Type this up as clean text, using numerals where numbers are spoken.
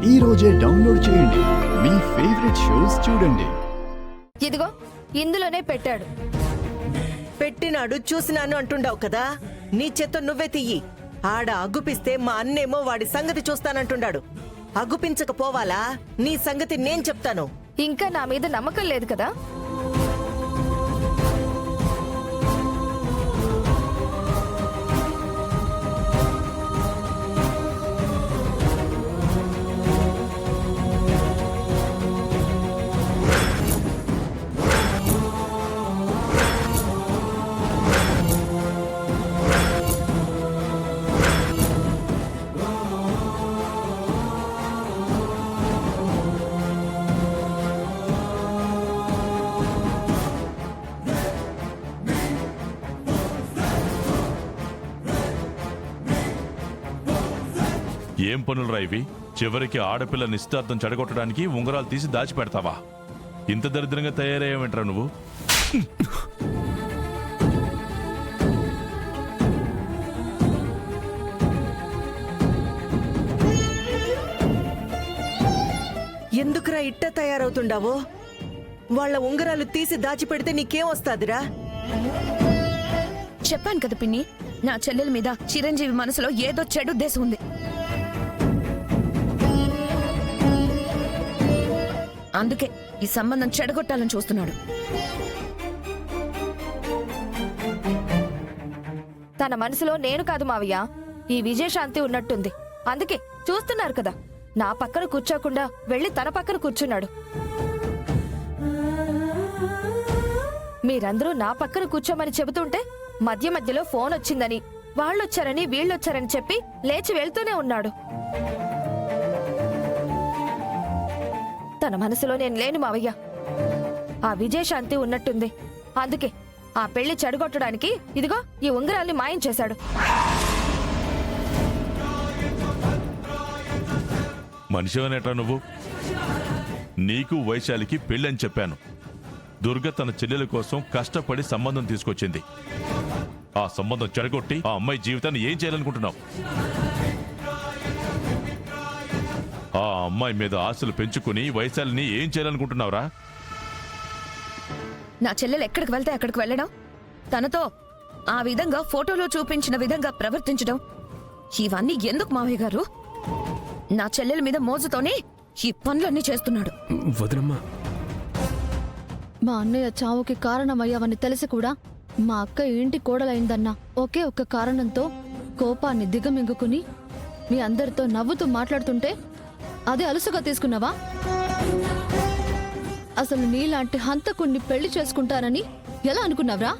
ఈ రోజే డౌన్లోడ్ చేయండి. మీ ఫేవరెట్ షోస్ చూడండి. ఇదిగో ఇందులోనే పెట్టాడు. పెట్టినాడు చూసినాను అంటుండావు కదా, నీ చేత్తో నువ్వే తియ్యి. ఆడ అగ్గుపిస్తే మా అన్నేమో వాడి సంగతి చూస్తానంటుండాడు. అగ్గుపించకపోవాలా, నీ సంగతి నేను చెప్తాను. ఇంకా నా మీద నమ్మకం లేదు కదా? ఏం పనులురా ఇవి? చివరికి ఆడపిల్ల నిశ్చితార్థం చెడగొట్టడానికి ఉంగరాలు తీసి దాచిపెడతావా? ఇంత దరిద్రంగా తయారయ్యావేంట్రా నువ్వు? ఎందుకురా ఇట్ట తయారవుతుండావో? వాళ్ళ ఉంగరాలు తీసి దాచిపెడితే నీకేం వస్తాదిరా? చెప్పాను కదా పిన్ని, నా చెల్లెల మీద చిరంజీవి మనసులో ఏదో చెడు ఉద్దేశం ఉంది. అందుకే ఈ సంబంధం చెడగొట్టాలని చూస్తున్నాడు. తన మనసులో నేను కాదు మావయ్య, ఈ విజయశాంతి ఉన్నట్టుంది. అందుకే చూస్తున్నారు కదా, నా పక్కన కూర్చోకుండా వెళ్ళి తన పక్కన కూర్చున్నాడు. మీరందరూ నా పక్కన కూర్చోమని చెబుతుంటే మధ్య మధ్యలో ఫోన్ వచ్చిందని, వాళ్ళొచ్చారని వీళ్ళొచ్చారని చెప్పి లేచి వెళ్తూనే ఉన్నాడు. తన మనసులో నేను లేను మావయ్య, ఆ విజయశాంతి ఉన్నట్టుంది. అందుకే ఆ పెళ్లి చెడగొట్టడానికి ఇదిగో ఈ ఉంగరాల్ని మాయం చేశాడు. మనిషివనేట్రా నువ్వు? నీకు వైశాలికి పెళ్ళని చెప్పాను. దుర్గ తన చెల్లెల కోసం కష్టపడి సంబంధం తీసుకొచ్చింది. ఆ సంబంధం చెడగొట్టి ఆ అమ్మాయి జీవితాన్ని ఏం చేయాలనుకుంటున్నావు? ఆ అమ్మాయి మీద ఆశలు పెంచుకుని వైశాలిని ఏం చేయాలనుకుంటున్నావురా? నా చెల్లెలు ఎక్కడికి వెళ్తే అక్కడికి వెళ్ళడం, తనతో ఆ విధంగా ఫోటోలో చూపించిన విధంగా ప్రవర్తించడం, ఇవన్నీ ఎందుకు మావయ్య గారు? నా చెల్లెల మీద మోజుతోనే ఈ పనులన్నీ చేస్తున్నాడు. వదనమ్మా, మా అన్నయ్య చావుకి కారణమయ్యావని తెలిసి కూడా మా అక్క ఇంటి కోడలైందన్న ఒకే ఒక్క కారణంతో కోపాన్ని దిగమింగుకుని మీ అందరితో నవ్వుతూ మాట్లాడుతుంటే అదే అలుసుగా తీసుకున్నావా? అసలు నీలాంటి హంతకుణ్ణి పెళ్లి చేసుకుంటానని ఎలా అనుకున్నావ్రా?